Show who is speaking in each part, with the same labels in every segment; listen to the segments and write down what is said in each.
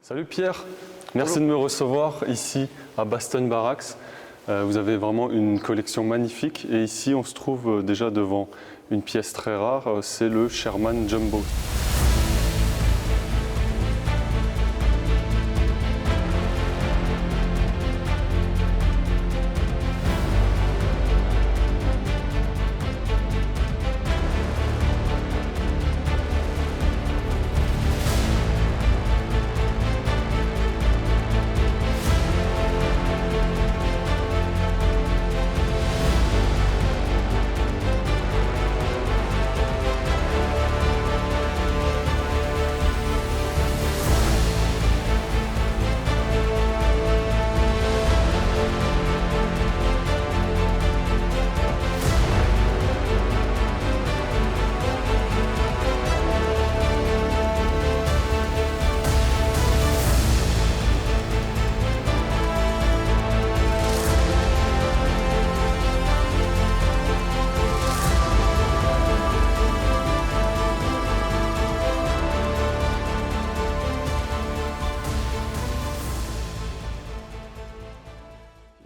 Speaker 1: Salut Pierre, merci de me recevoir ici à Baston Barracks. Vous avez vraiment une collection magnifique et ici on se trouve déjà devant une pièce très rare, c'est le Sherman Jumbo.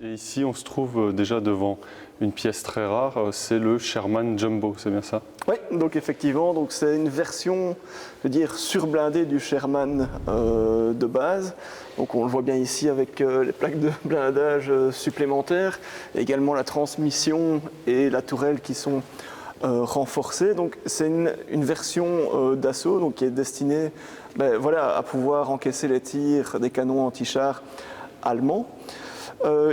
Speaker 1: Et ici, on se trouve déjà devant une pièce très rare, c'est le Sherman Jumbo, c'est bien ça?
Speaker 2: Oui, donc effectivement, c'est une version, je veux dire, surblindée du Sherman de base. Donc on le voit bien ici avec les plaques de blindage supplémentaires, également la transmission et la tourelle qui sont renforcées. Donc c'est une version d'assaut donc qui est destinée à pouvoir encaisser les tirs des canons anti-chars allemands.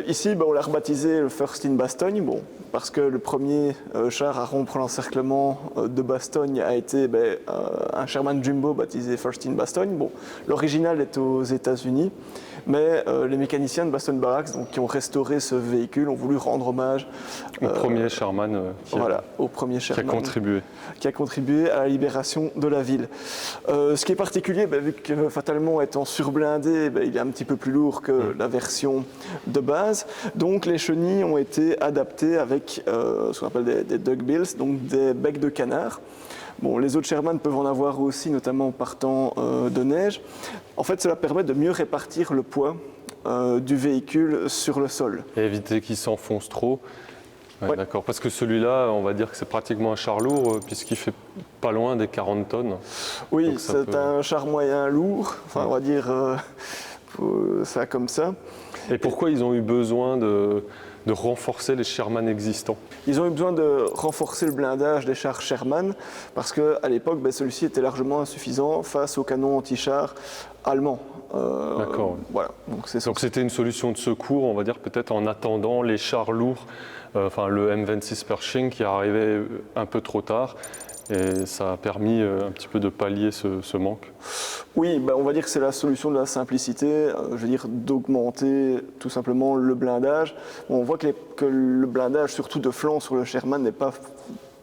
Speaker 2: Ici, on l'a rebaptisé le First in Bastogne, parce que le premier char à rompre l'encerclement de Bastogne a été un Sherman Jumbo baptisé First in Bastogne. L'original est aux États-Unis, mais les mécaniciens de Baston Barracks qui ont restauré ce véhicule ont voulu rendre hommage
Speaker 1: au premier Sherman
Speaker 2: qui a contribué à la libération de la ville. Ce qui est particulier, vu que fatalement étant surblindé, il est un petit peu plus lourd que la version de base. Donc les chenilles ont été adaptées avec ce qu'on appelle des duckbills, donc des becs de canard. Les autres Sherman peuvent en avoir aussi, notamment par temps de neige. En fait, cela permet de mieux répartir le poids du véhicule sur le sol.
Speaker 1: Et éviter qu'il s'enfonce trop.
Speaker 2: Ouais.
Speaker 1: D'accord, parce que celui-là, on va dire que c'est pratiquement un char lourd, puisqu'il fait pas loin des 40 tonnes.
Speaker 2: Oui, c'est un char moyen lourd, on va dire ça comme ça.
Speaker 1: Et pourquoi ils ont eu besoin de renforcer les Sherman existants?
Speaker 2: Ils ont eu besoin de renforcer le blindage des chars Sherman parce qu'à l'époque, celui-ci était largement insuffisant face aux canons anti-chars allemands.
Speaker 1: D'accord.
Speaker 2: Voilà.
Speaker 1: Donc c'était une solution de secours, on va dire, peut-être en attendant les chars lourds, le M26 Pershing qui est arrivé un peu trop tard. Et ça a permis un petit peu de pallier ce manque.
Speaker 2: Oui, on va dire que c'est la solution de la simplicité, d'augmenter tout simplement le blindage. On voit que le blindage, surtout de flanc sur le Sherman, n'est pas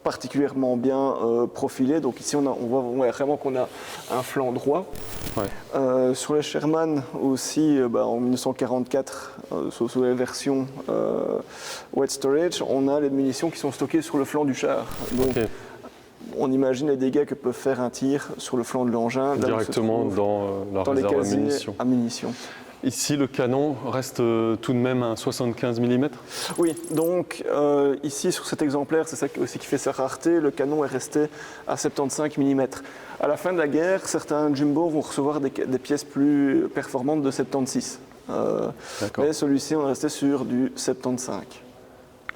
Speaker 2: particulièrement bien profilé. Donc ici, on voit vraiment qu'on a un flanc droit. Ouais. Sur les Sherman aussi, en 1944, sous les versions Wet Storage, on a les munitions qui sont stockées sur le flanc du char. Donc, okay. On imagine les dégâts que peut faire un tir sur le flanc de l'engin.
Speaker 1: Directement dans la réserve à munitions. Ici, le canon reste tout de même à 75 mm.
Speaker 2: Oui, donc ici, sur cet exemplaire, c'est ça aussi qui fait sa rareté, le canon est resté à 75 mm. À la fin de la guerre, certains Jumbo vont recevoir des pièces plus performantes de 76. Mais celui-ci, on est resté sur du 75.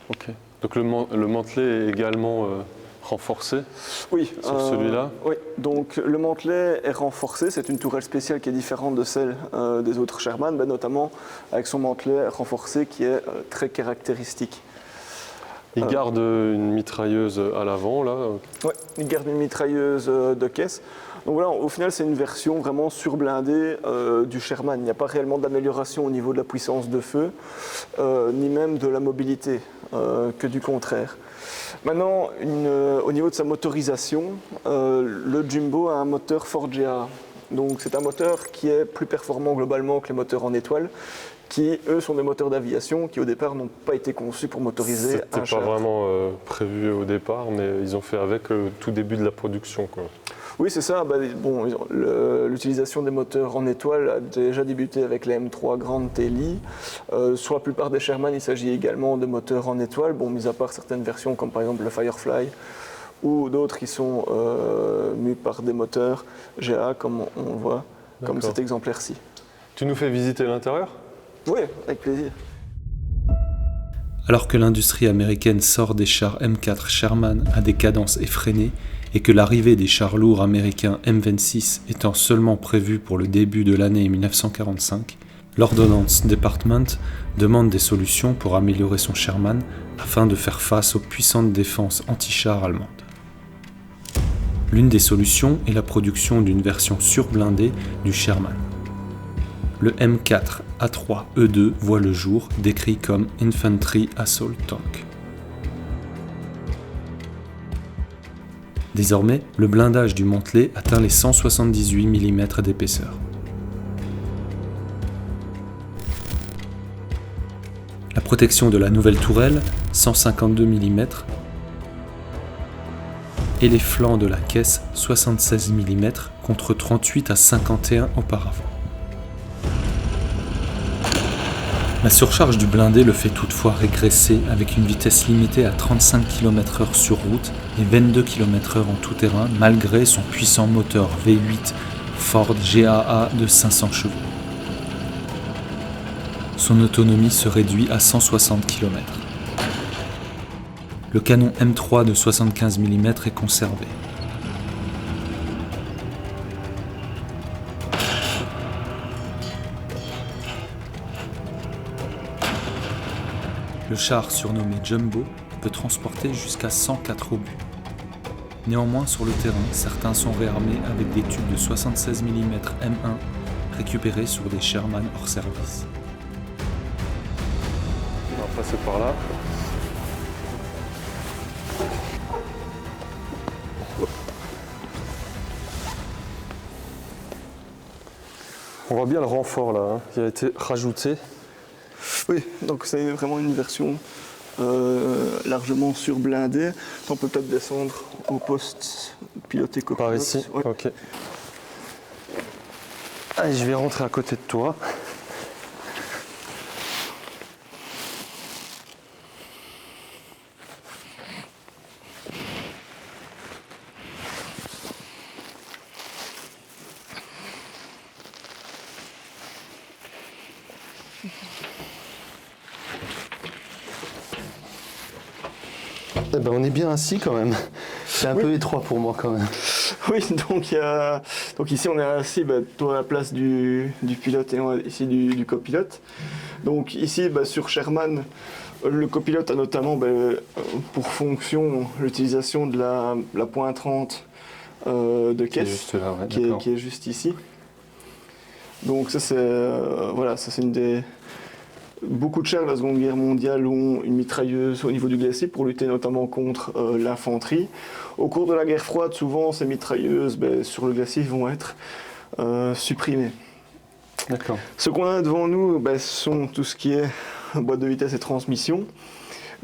Speaker 1: Ok. Donc le mantelet est également renforcé sur celui-là?
Speaker 2: Oui, donc le mantelet est renforcé, c'est une tourelle spéciale qui est différente de celle des autres Sherman, notamment avec son mantelet renforcé qui est très caractéristique.
Speaker 1: Il garde une mitrailleuse à l'avant, là?
Speaker 2: Oui, il garde une mitrailleuse de caisse. Donc voilà, au final, c'est une version vraiment surblindée du Sherman. Il n'y a pas réellement d'amélioration au niveau de la puissance de feu, ni même de la mobilité, que du contraire. Maintenant, au niveau de sa motorisation, le Jumbo a un moteur Ford GA. Donc c'est un moteur qui est plus performant globalement que les moteurs en étoile, qui eux sont des moteurs d'aviation qui au départ n'ont pas été conçus pour motoriser un char.
Speaker 1: C'était pas vraiment prévu au départ, mais ils ont fait avec tout début de la production, quoi.
Speaker 2: Oui, c'est ça. Bon, l'utilisation des moteurs en étoile a déjà débuté avec les M3 Grande Teli. Sur la plupart des Sherman, il s'agit également de moteurs en étoile, bon, mis à part certaines versions comme par exemple le Firefly ou d'autres qui sont mus par des moteurs GA, comme on voit, comme cet exemplaire-ci.
Speaker 1: Tu nous fais visiter l'intérieur ?
Speaker 2: Oui, avec plaisir.
Speaker 3: Alors que l'industrie américaine sort des chars M4 Sherman à des cadences effrénées et que l'arrivée des chars lourds américains M26 étant seulement prévue pour le début de l'année 1945, l'Ordnance Department demande des solutions pour améliorer son Sherman afin de faire face aux puissantes défenses anti-chars allemandes. L'une des solutions est la production d'une version surblindée du Sherman. Le M4 A3E2 voit le jour, décrit comme Infantry Assault Tank. Désormais, le blindage du mantelet atteint les 178 mm d'épaisseur. La protection de la nouvelle tourelle, 152 mm, et les flancs de la caisse, 76 mm contre 38 à 51 auparavant. La surcharge du blindé le fait toutefois régresser avec une vitesse limitée à 35 km/h sur route et 22 km/h en tout-terrain malgré son puissant moteur V8 Ford GAA de 500 chevaux. Son autonomie se réduit à 160 km. Le canon M3 de 75 mm est conservé. Le char surnommé Jumbo peut transporter jusqu'à 104 obus. Néanmoins, sur le terrain, certains sont réarmés avec des tubes de 76 mm M1 récupérés sur des Sherman hors service.
Speaker 1: On va passer par là. On voit bien le renfort là, hein, qui a été rajouté.
Speaker 2: Oui, donc c'est vraiment une version largement surblindée. On peut peut-être descendre au poste piloté copilote.
Speaker 1: Par ici,
Speaker 2: Ouais.
Speaker 1: ok. Allez, je vais rentrer à côté de toi.
Speaker 4: Eh ben, on est bien assis quand même. C'est un peu étroit pour moi quand même.
Speaker 2: Oui, donc ici on est assis toi à la place du pilote et moi ici du copilote. Donc ici sur Sherman, le copilote a notamment pour fonction l'utilisation de la pointe de caisse
Speaker 1: Juste là, ouais,
Speaker 2: qui est juste ici. Donc ça c'est une des... Beaucoup de chars de la Seconde Guerre mondiale ont une mitrailleuse au niveau du glacis pour lutter notamment contre l'infanterie. Au cours de la guerre froide, souvent ces mitrailleuses sur le glacis vont être supprimées.
Speaker 1: D'accord.
Speaker 2: Ce qu'on a devant nous, sont tout ce qui est boîte de vitesse et transmission.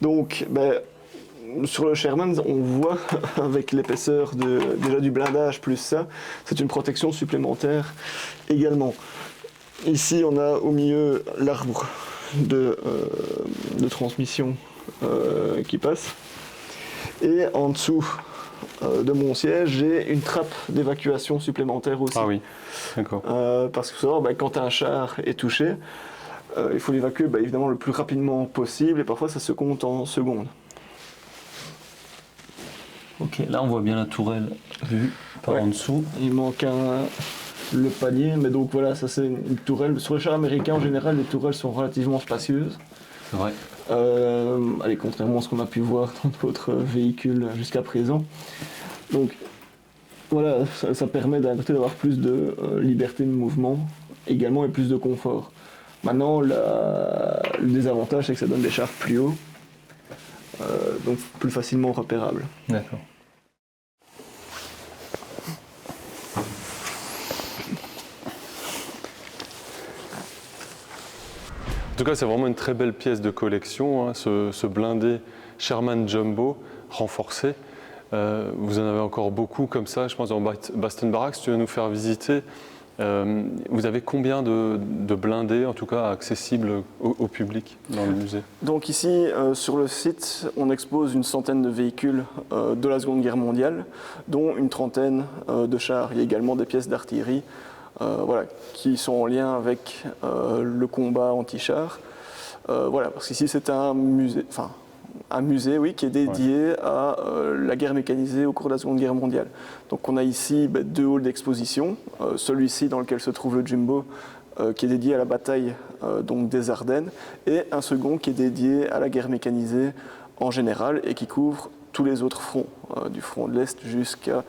Speaker 2: Donc sur le Sherman, on voit avec l'épaisseur déjà du blindage plus ça, c'est une protection supplémentaire également. Ici, on a au milieu l'arbre de transmission qui passe. Et en dessous de mon siège, j'ai une trappe d'évacuation supplémentaire aussi.
Speaker 1: Ah oui, d'accord.
Speaker 2: Parce que quand un char est touché, il faut l'évacuer évidemment le plus rapidement possible et parfois ça se compte en secondes.
Speaker 4: Ok, là on voit bien la tourelle vue par en dessous.
Speaker 2: Il manque le palier, mais donc voilà, ça c'est une tourelle. Sur les chars américains en général, les tourelles sont relativement spacieuses.
Speaker 4: C'est vrai.
Speaker 2: Contrairement à ce qu'on a pu voir dans d'autres véhicules jusqu'à présent. Donc voilà, ça permet d'avoir plus de liberté de mouvement également et plus de confort. Maintenant, le désavantage c'est que ça donne des chars plus hauts, donc plus facilement repérables.
Speaker 4: D'accord.
Speaker 1: En tout cas, c'est vraiment une très belle pièce de collection, hein, ce blindé Sherman Jumbo renforcé. Vous en avez encore beaucoup comme ça, je pense, dans Boston Barracks. Tu veux nous faire visiter. Vous avez combien de blindés, en tout cas, accessibles au public dans le musée?
Speaker 2: Donc ici, sur le site, on expose une centaine de véhicules de la Seconde Guerre mondiale, dont une trentaine de chars. Il y a également des pièces d'artillerie voilà, qui sont en lien avec le combat anti-char. Voilà, parce qu'ici, c'est un musée, oui, qui est dédié à la guerre mécanisée au cours de la Seconde Guerre mondiale. Donc on a ici deux halls d'exposition, celui-ci dans lequel se trouve le Jumbo, qui est dédié à la bataille donc des Ardennes, et un second qui est dédié à la guerre mécanisée en général et qui couvre tous les autres fronts, du front de l'Est jusqu'à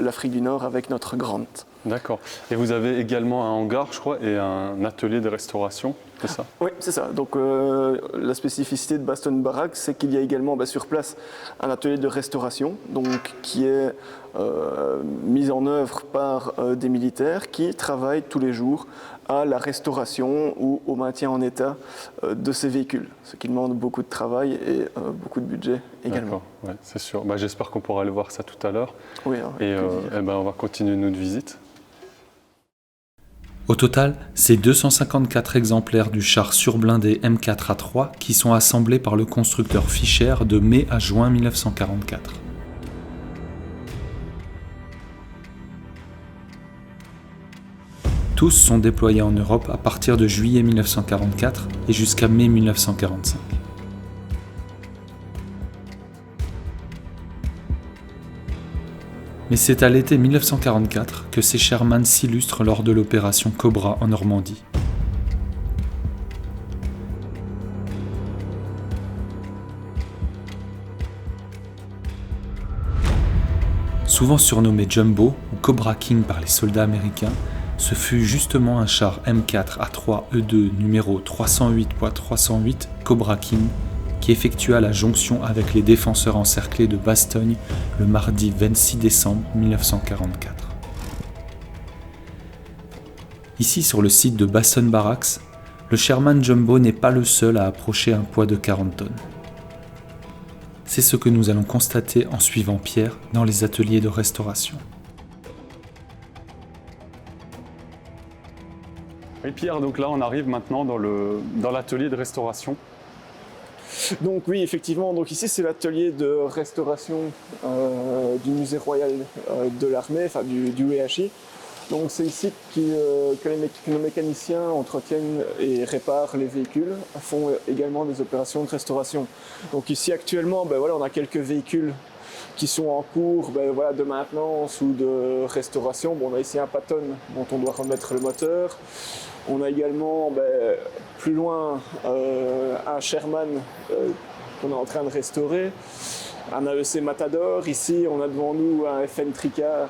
Speaker 2: l'Afrique du Nord avec notre Grant.
Speaker 1: D'accord. Et vous avez également un hangar, je crois, et un atelier de restauration, c'est ça?
Speaker 2: Oui, c'est ça. Donc la spécificité de Boston Barracks, c'est qu'il y a également sur place un atelier de restauration, donc qui est mis en œuvre par des militaires qui travaillent tous les jours à la restauration ou au maintien en état de ces véhicules, ce qui demande beaucoup de travail et beaucoup de budget également.
Speaker 1: D'accord, ouais, c'est sûr. Bah, j'espère qu'on pourra aller voir ça tout à l'heure.
Speaker 2: Oui,
Speaker 1: et on va continuer notre visite.
Speaker 3: Au total, c'est 254 exemplaires du char surblindé M4A3 qui sont assemblés par le constructeur Fischer de mai à juin 1944. Tous sont déployés en Europe à partir de juillet 1944 et jusqu'à mai 1945. Mais c'est à l'été 1944 que ces Sherman s'illustrent lors de l'opération Cobra en Normandie. Souvent surnommé Jumbo ou Cobra King par les soldats américains, ce fut justement un char M4A3E2 numéro 308.308 Cobra King qui effectua la jonction avec les défenseurs encerclés de Bastogne le mardi 26 décembre 1944. Ici, sur le site de Boston Barracks, le Sherman Jumbo n'est pas le seul à approcher un poids de 40 tonnes. C'est ce que nous allons constater en suivant Pierre dans les ateliers de restauration.
Speaker 1: Et Pierre, donc là on arrive maintenant dans l'atelier de restauration.
Speaker 2: Donc oui, effectivement, donc ici c'est l'atelier de restauration du musée royal de l'armée, enfin du WHI. Donc c'est ici que nos mécaniciens entretiennent et réparent les véhicules, font également des opérations de restauration. Donc ici actuellement, on a quelques véhicules qui sont en cours de maintenance ou de restauration. Bon, on a ici un Patton dont on doit remettre le moteur. On a également plus loin un Sherman qu'on est en train de restaurer, un AEC Matador. Ici on a devant nous un FN Tricard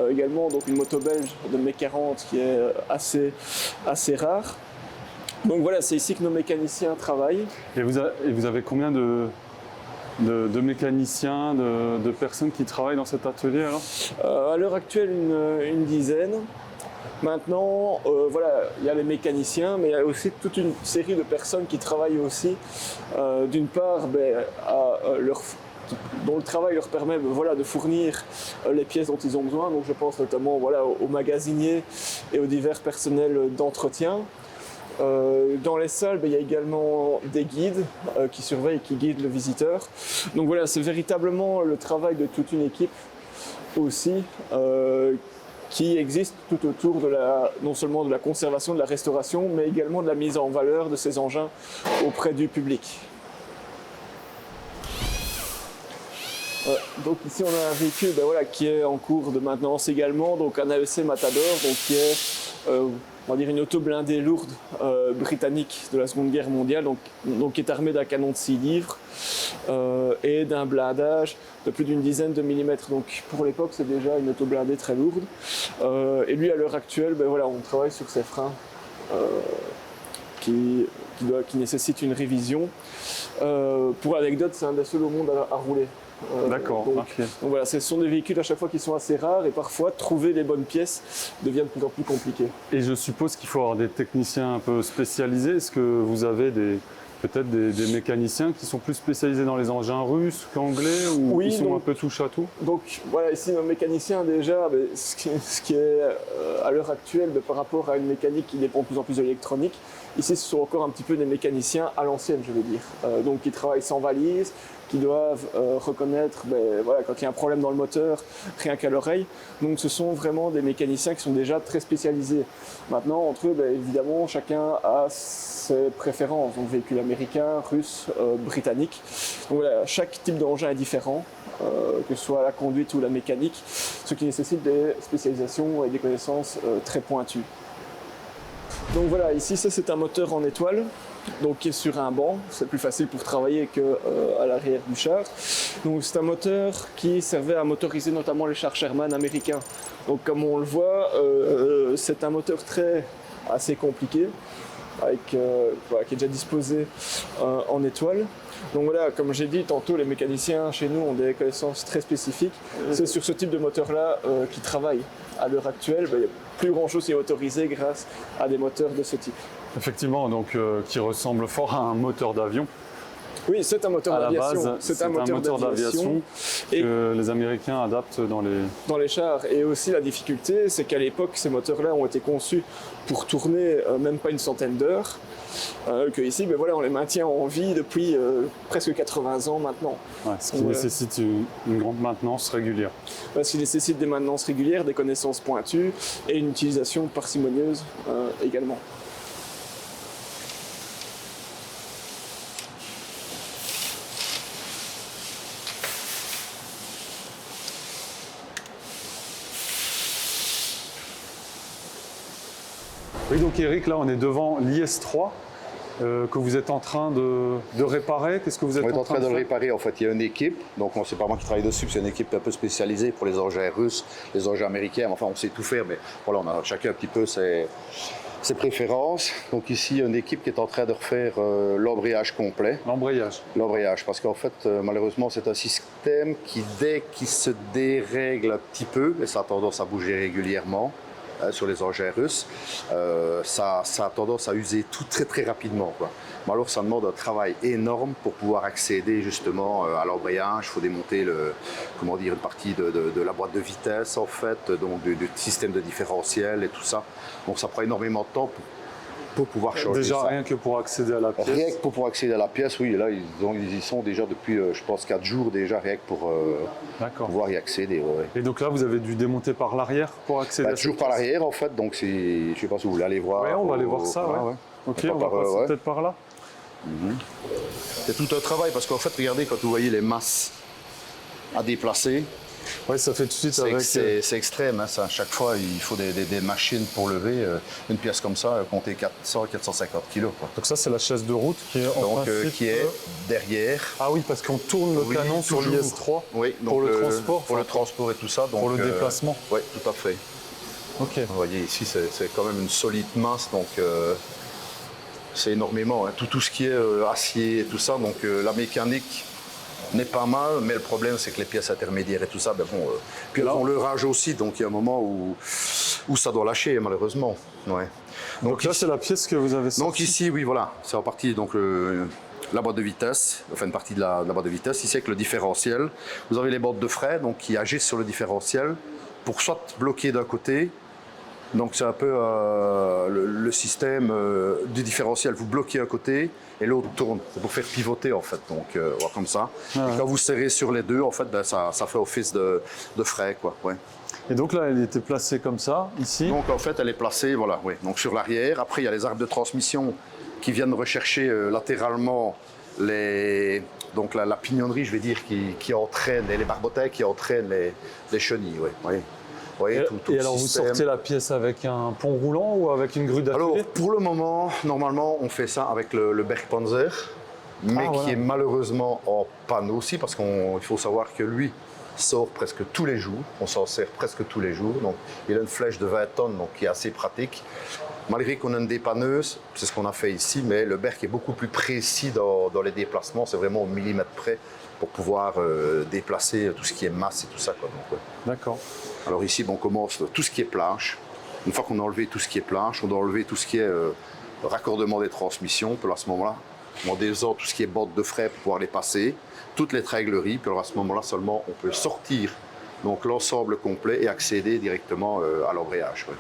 Speaker 2: également, donc une moto belge de mai 40 qui est assez rare. Donc voilà, c'est ici que nos mécaniciens travaillent.
Speaker 1: Et vous avez combien de mécaniciens, de personnes qui travaillent dans cet atelier alors?
Speaker 2: À l'heure actuelle, une dizaine. Maintenant, il y a les mécaniciens, mais il y a aussi toute une série de personnes qui travaillent aussi, d'une part, dont le travail leur permet de fournir les pièces dont ils ont besoin. Donc je pense notamment aux magasiniers et aux divers personnels d'entretien. Dans les salles, il y a également des guides qui surveillent et qui guident le visiteur. Donc voilà, c'est véritablement le travail de toute une équipe aussi qui existe tout autour non seulement de la conservation, de la restauration, mais également de la mise en valeur de ces engins auprès du public. Donc ici on a un véhicule qui est en cours de maintenance également, donc un AEC Matador, donc qui est une auto blindée lourde britannique de la Seconde Guerre mondiale, donc qui est armée d'un canon de 6 livres et d'un blindage de plus d'une dizaine de millimètres. Donc pour l'époque c'est déjà une auto blindée très lourde. Et lui à l'heure actuelle, on travaille sur ses freins qui nécessitent une révision. Pour l'anecdote, c'est un des seuls au monde à rouler.
Speaker 1: D'accord.
Speaker 2: Donc
Speaker 1: Okay.
Speaker 2: voilà, ce sont des véhicules à chaque fois qui sont assez rares et parfois trouver les bonnes pièces devient de plus en plus compliqué.
Speaker 1: Et je suppose qu'il faut avoir des techniciens un peu spécialisés. Est-ce que vous avez
Speaker 5: peut-être des mécaniciens qui sont plus spécialisés dans les engins russes qu'anglais ou
Speaker 2: Oui,
Speaker 5: ils sont
Speaker 2: donc-
Speaker 5: un peu touche à tout?
Speaker 2: Donc voilà, ici nos mécaniciens déjà, ce qui est à l'heure actuelle par rapport à une mécanique qui dépend de plus en plus de l'électronique, ici ce sont encore un petit peu des mécaniciens à l'ancienne, je veux dire. Donc qui travaillent sans valise, qui doivent reconnaître voilà, quand il y a un problème dans le moteur, rien qu'à l'oreille. Donc ce sont vraiment des mécaniciens qui sont déjà très spécialisés. Maintenant, entre eux, évidemment, chacun a ses préférences. Donc véhicule américain, russe, britannique. Donc voilà, chaque type d'engin est différent. Que ce soit la conduite ou la mécanique, ce qui nécessite des spécialisations et des connaissances très pointues. Donc voilà, ici ça c'est un moteur en étoile, donc qui est sur un banc, c'est plus facile pour travailler qu'à l'arrière du char. Donc c'est un moteur qui servait à motoriser notamment les chars Sherman américains. Donc comme on le voit, c'est un moteur assez compliqué, voilà, qui est déjà disposé en étoile. Donc voilà, comme j'ai dit tantôt, les mécaniciens chez nous ont des connaissances très spécifiques. C'est sur ce type de moteur-là qu'ils travaillent. À l'heure actuelle, il n'y a plus grand-chose qui est autorisé grâce à des moteurs de ce type.
Speaker 5: Effectivement, donc qui ressemble fort à un moteur d'avion.
Speaker 2: Oui, c'est un moteur
Speaker 5: À la
Speaker 2: d'aviation.
Speaker 5: base, c'est un moteur d'aviation que les Américains adaptent
Speaker 2: dans les chars. Et aussi la difficulté, c'est qu'à l'époque, ces moteurs-là ont été conçus pour tourner même pas une centaine d'heures. Que ici, voilà, on les maintient en vie depuis presque 80 ans maintenant.
Speaker 5: Ouais, ce qui nécessite une grande maintenance régulière.
Speaker 2: Parce qu'il nécessite des maintenances régulières, des connaissances pointues et une utilisation parcimonieuse également.
Speaker 5: Oui, donc Eric, là on est devant l'IS-3 que vous êtes en train de réparer. Qu'est-ce que vous êtes
Speaker 6: On est en train de le
Speaker 5: faire
Speaker 6: réparer. En fait, il y a une équipe, donc c'est pas moi qui travaille dessus, c'est une équipe un peu spécialisée pour les engins russes, les engins américains. Enfin, on sait tout faire, mais voilà, on a chacun un petit peu ses préférences. Donc ici, il y a une équipe qui est en train de refaire l'embrayage complet.
Speaker 5: L'embrayage.
Speaker 6: Parce qu'en fait, malheureusement, c'est un système qui, dès qu'il se dérègle un petit peu, et ça a tendance à bouger régulièrement, sur les engins russes, ça a tendance à user tout très très rapidement, quoi. Mais alors ça demande un travail énorme pour pouvoir accéder justement à l'embrayage. Il faut démonter une partie de la boîte de vitesse en fait, donc du système de différentiel et tout ça. Donc ça prend énormément de temps pour pouvoir changer
Speaker 5: Déjà,
Speaker 6: ça.
Speaker 5: rien que pour accéder à la pièce.
Speaker 6: Rien que pour pouvoir accéder à la pièce, oui, là ils y sont déjà depuis je pense 4 jours déjà, rien que pour pouvoir y accéder. Ouais.
Speaker 5: Et donc là, vous avez dû démonter par l'arrière pour accéder à cette
Speaker 6: toujours par
Speaker 5: pièce.
Speaker 6: l'arrière en fait, donc je ne sais pas si vous voulez aller voir.
Speaker 5: Oui, on va aller voir ça.
Speaker 6: Voilà,
Speaker 5: ouais. Ok,
Speaker 6: On
Speaker 5: on va
Speaker 6: part,
Speaker 5: passer
Speaker 6: ouais.
Speaker 5: peut-être par là.
Speaker 6: C'est tout un travail parce qu'en fait, regardez, quand vous voyez les masses à déplacer,
Speaker 5: Oui, ça fait tout de suite avec...
Speaker 6: c'est extrême. Hein, ça. À chaque fois, il faut des machines pour lever une pièce comme ça, compter 400-450 kilos. Quoi.
Speaker 5: Donc ça, c'est la chaise de route qui est en
Speaker 6: Donc,
Speaker 5: principe...
Speaker 6: qui est derrière.
Speaker 5: Ah oui, parce qu'on tourne le
Speaker 6: Oui,
Speaker 5: canon sur
Speaker 6: toujours.
Speaker 5: l'IS-3
Speaker 6: Oui, donc
Speaker 5: pour le transport.
Speaker 6: Pour le transport et tout ça. Donc,
Speaker 5: pour le déplacement.
Speaker 6: Oui, tout à fait.
Speaker 5: Ok.
Speaker 6: Vous voyez ici, c'est quand même une solide masse, donc c'est énormément. Hein. Tout ce qui est acier et tout ça, donc la mécanique n'est pas mal, mais le problème c'est que les pièces intermédiaires et tout ça, puis elles ont le rage aussi, donc il y a un moment où ça doit lâcher malheureusement. Ouais.
Speaker 5: Donc là,
Speaker 6: ici,
Speaker 5: c'est la pièce que vous avez sortie.
Speaker 6: donc ici, oui, voilà, c'est en partie donc la boîte de vitesse, enfin une partie de la boîte de vitesse. Ici avec le différentiel, vous avez les bornes de frein donc qui agissent sur le différentiel pour soit bloquer d'un côté. Donc c'est un peu le système du différentiel. Vous bloquez un côté et l'autre tourne. C'est pour faire pivoter en fait. Donc voilà, comme ça.
Speaker 5: Ah ouais.
Speaker 6: Et quand vous serrez sur les deux, en fait, ça fait office de frein, quoi. Ouais.
Speaker 5: Et donc là, elle était placée comme ça, ici.
Speaker 6: Donc en fait, elle est placée, voilà, oui. Donc sur l'arrière. Après, il y a les arbres de transmission qui viennent rechercher latéralement donc la pignonnerie, je vais dire, qui entraîne, les barbotins qui entraînent les chenilles, oui. Oui. Vous voyez, tout
Speaker 5: Et
Speaker 6: le
Speaker 5: alors,
Speaker 6: système.
Speaker 5: vous sortez la pièce avec un pont roulant ou avec une grue
Speaker 6: Alors,
Speaker 5: d'affilée?
Speaker 6: pour le moment, normalement, on fait ça avec le Bergpanzer, mais
Speaker 5: voilà.
Speaker 6: qui est malheureusement en panne aussi, parce qu'il faut savoir que lui sort presque tous les jours, on s'en sert presque tous les jours, donc il a une flèche de 20 tonnes, donc qui est assez pratique. Malgré qu'on a une dépanneuse, c'est ce qu'on a fait ici, mais le Berg est beaucoup plus précis dans les déplacements, c'est vraiment au millimètre près pour pouvoir déplacer tout ce qui est masse et tout ça, quoi. Donc, ouais.
Speaker 5: D'accord.
Speaker 6: Alors ici, on commence tout ce qui est planche. Une fois qu'on a enlevé tout ce qui est planche, on doit enlever tout ce qui est raccordement des transmissions. Puis à ce moment-là, en défaisant tout ce qui est bande de frais pour pouvoir les passer, toutes les tringleries, puis alors à ce moment-là seulement on peut sortir donc l'ensemble complet et accéder directement à l'embrayage. Ouais.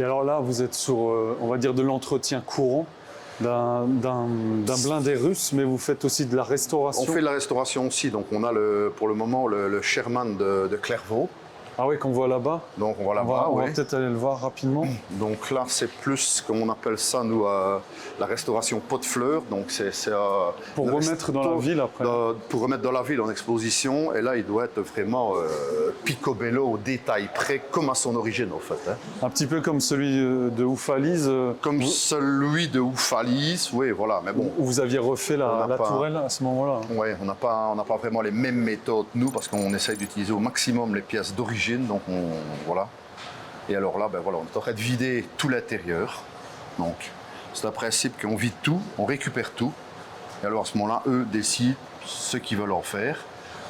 Speaker 5: Et alors là, vous êtes sur, on va dire, de l'entretien courant d'un blindé russe, mais vous faites aussi de la restauration.
Speaker 6: On fait de la restauration aussi, donc on a pour le moment le Sherman de Clairvaux.
Speaker 5: Ah oui, qu'on voit là-bas.
Speaker 6: Donc on va là-bas,
Speaker 5: on va
Speaker 6: ouais.
Speaker 5: peut-être aller le voir rapidement.
Speaker 6: Donc là, c'est plus, comme on appelle ça, nous, la restauration pot de fleurs. Donc c'est
Speaker 5: Pour remettre dans la ville après.
Speaker 6: Pour remettre dans la ville en exposition. Et là, il doit être vraiment picobello au détail près, comme à son origine, en fait. Hein.
Speaker 5: Un petit peu comme celui de Oufalise.
Speaker 6: Comme celui de Oufalise, oui, voilà. Mais bon,
Speaker 5: où vous aviez refait la
Speaker 6: pas-
Speaker 5: tourelle à ce moment-là.
Speaker 6: oui, on n'a pas vraiment les mêmes méthodes, nous, parce qu'on essaye d'utiliser au maximum les pièces d'origine. Donc voilà. Et alors là, ben voilà, on est en train de vider tout l'intérieur. Donc c'est un principe qu'on vide tout, on récupère tout. Et alors à ce moment-là, eux décident ce qu'ils veulent en faire.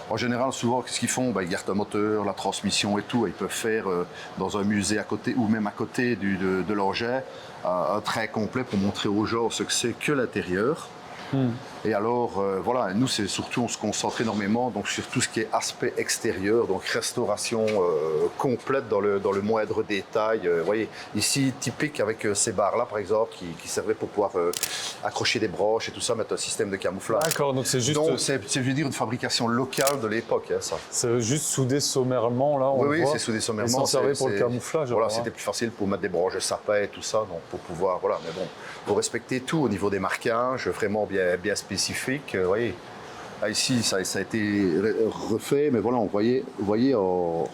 Speaker 6: En général, souvent, qu'est-ce qu'ils font? Ben, ils gardent un moteur, la transmission et tout. Et ils peuvent faire dans un musée à côté ou même à côté de l'engin un trait complet pour montrer aux gens ce que c'est que l'intérieur. Et alors, voilà, nous, c'est surtout, on se concentre énormément donc, sur tout ce qui est aspect extérieur, donc restauration complète dans le moindre détail. Vous voyez, ici, typique avec ces barres-là, par exemple, qui servaient pour pouvoir accrocher des broches et tout ça, mettre un système de camouflage.
Speaker 5: D'accord, donc c'est juste.
Speaker 6: Donc, c'est, je veux dire, une fabrication locale de l'époque, hein, ça.
Speaker 5: C'est juste soudé sommairement, là, on
Speaker 6: Oui,
Speaker 5: le voit.
Speaker 6: c'est soudé sommairement.
Speaker 5: Et s'en servait pour le
Speaker 6: c'est-
Speaker 5: camouflage.
Speaker 6: Voilà,
Speaker 5: alors,
Speaker 6: c'était plus facile pour mettre des broches de sapin et tout ça, donc pour pouvoir, voilà, mais bon, pour respecter tout au niveau des marquages, vraiment bien spécifiques, vous voyez. Là, ici, ça a été refait, mais voilà, vous voyez en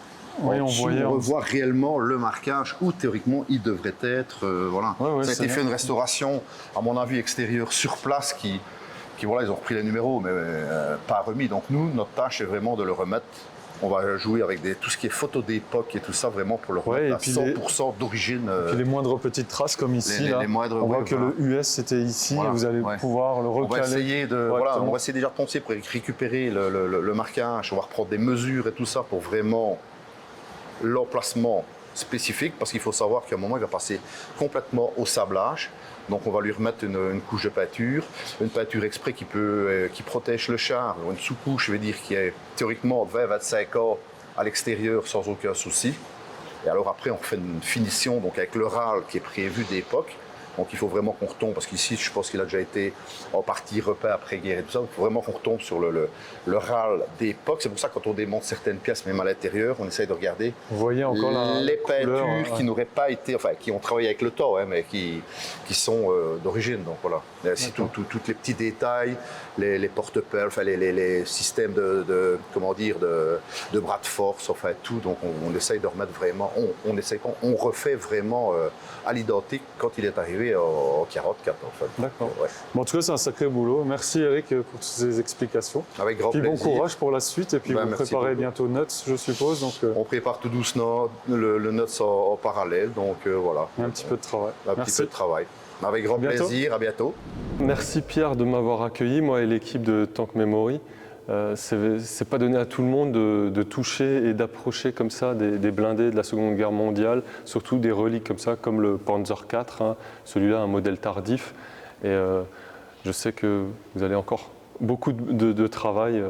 Speaker 5: Oui, on
Speaker 6: dessous,
Speaker 5: voyait
Speaker 6: on
Speaker 5: en
Speaker 6: revoit réellement le marquage où théoriquement il devrait être, voilà.
Speaker 5: Ouais,
Speaker 6: Ça a
Speaker 5: c'est
Speaker 6: été fait
Speaker 5: bien.
Speaker 6: une restauration, à mon avis, extérieure sur place qui voilà, ils ont repris les numéros, mais pas remis. Donc nous, notre tâche est vraiment de le remettre. On va jouer avec tout ce qui est photos d'époque et tout ça, vraiment pour le
Speaker 5: Ouais, et
Speaker 6: remettre à
Speaker 5: puis
Speaker 6: 100% d'origine.
Speaker 5: Puis les moindres petites traces comme ici,
Speaker 6: les
Speaker 5: là,
Speaker 6: moindres,
Speaker 5: on voit
Speaker 6: ouais,
Speaker 5: que
Speaker 6: voilà.
Speaker 5: le US c'était ici,
Speaker 6: Voilà,
Speaker 5: et vous allez
Speaker 6: ouais.
Speaker 5: pouvoir le
Speaker 6: On va
Speaker 5: recaler.
Speaker 6: essayer
Speaker 5: correctement.
Speaker 6: on va essayer déjà de penser pour récupérer le marquage. On va reprendre des mesures et tout ça pour vraiment l'emplacement spécifique, parce qu'il faut savoir qu'à un moment il va passer complètement au sablage. Donc on va lui remettre une couche de peinture, une peinture exprès qui protège le char, une sous-couche, je veux dire, qui est théoriquement 20-25 ans à l'extérieur sans aucun souci. Et alors après on fait une finition donc avec le râle qui est prévu d'époque. Donc il faut vraiment qu'on retombe, parce qu'ici je pense qu'il a déjà été en partie repeint après-guerre et tout ça. Il faut vraiment qu'on retombe sur le râle d'époque. C'est pour ça que quand on démonte certaines pièces, même à l'intérieur, on essaye de regarder
Speaker 5: Vous voyez encore
Speaker 6: les
Speaker 5: couleur,
Speaker 6: peintures qui n'auraient pas été, enfin qui ont travaillé avec le temps, hein, mais qui sont d'origine. Donc voilà. C'est tous les petits détails, les porte-pelles, enfin les systèmes comment dire, de bras de force, enfin tout. Donc on essaye de remettre vraiment, on refait vraiment à l'identique quand il est arrivé en 44 en fait.
Speaker 5: D'accord.
Speaker 6: Ouais.
Speaker 5: Bon, en tout cas, c'est un sacré boulot. Merci Eric pour toutes ces explications.
Speaker 6: Avec grand
Speaker 5: Puis bon
Speaker 6: plaisir.
Speaker 5: courage pour la suite. Et puis
Speaker 6: Ben,
Speaker 5: vous
Speaker 6: merci
Speaker 5: préparez
Speaker 6: beaucoup.
Speaker 5: bientôt Nuts, je suppose. Donc
Speaker 6: On prépare tout doucement le Nuts en parallèle, donc voilà.
Speaker 5: un petit peu de travail.
Speaker 6: Un petit
Speaker 5: Merci.
Speaker 6: peu de travail. Avec grand
Speaker 5: À bientôt.
Speaker 6: plaisir, à bientôt.
Speaker 1: Merci Pierre de m'avoir accueilli, moi et l'équipe de Tank Memory. C'est pas donné à tout le monde de toucher et d'approcher comme ça des blindés de la Seconde Guerre mondiale, surtout des reliques comme ça, comme le Panzer IV, hein, celui-là un modèle tardif. Et je sais que vous avez encore beaucoup de travail.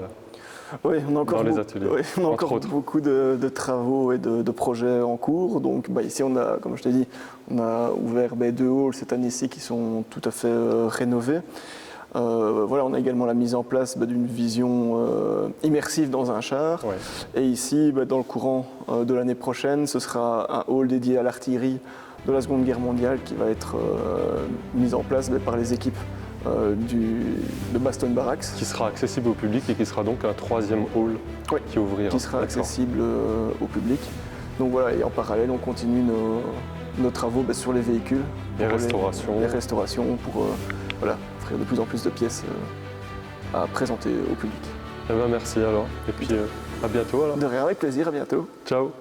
Speaker 2: Oui, on a encore,
Speaker 1: Dans les ateliers,
Speaker 2: oui, on a
Speaker 1: entre
Speaker 2: encore
Speaker 1: autres.
Speaker 2: beaucoup de travaux et de projets en cours. Donc ici, on a, comme je t'ai dit, on a ouvert 2 halls cette année-ci qui sont tout à fait rénovés. Voilà, on a également la mise en place d'une vision immersive dans un char.
Speaker 1: Ouais.
Speaker 2: Et ici, dans le courant de l'année prochaine, ce sera un hall dédié à l'artillerie de la Seconde Guerre mondiale qui va être mis en place par les équipes de Baston Barracks,
Speaker 1: Qui sera accessible au public et qui sera donc un 3e hall
Speaker 2: Oui.
Speaker 1: qui ouvrira.
Speaker 2: qui sera
Speaker 1: D'accord.
Speaker 2: accessible au public. Donc voilà, et en parallèle, on continue nos travaux sur les véhicules.
Speaker 1: Les
Speaker 2: pour
Speaker 1: restaurations.
Speaker 2: Les restaurations pour voilà, offrir de plus en plus de pièces à présenter au public.
Speaker 1: Eh ben, merci alors. Et puis à bientôt alors.
Speaker 2: De rien, avec plaisir, à bientôt.
Speaker 1: Ciao.